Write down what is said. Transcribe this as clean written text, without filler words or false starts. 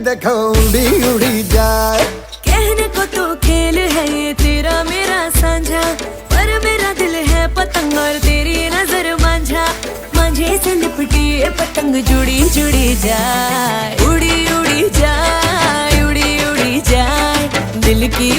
देखो उड़ी उड़ी जाए। कहने को तो खेल है ये तेरा मेरा साझा, पर मेरा दिल है पतंग और तेरी नजर मांझा। मांझे से लिपटी ये पतंग जुड़ी जुड़ी जाए, उड़ी उड़ी जाए, उड़ी उड़ी जाए दिल की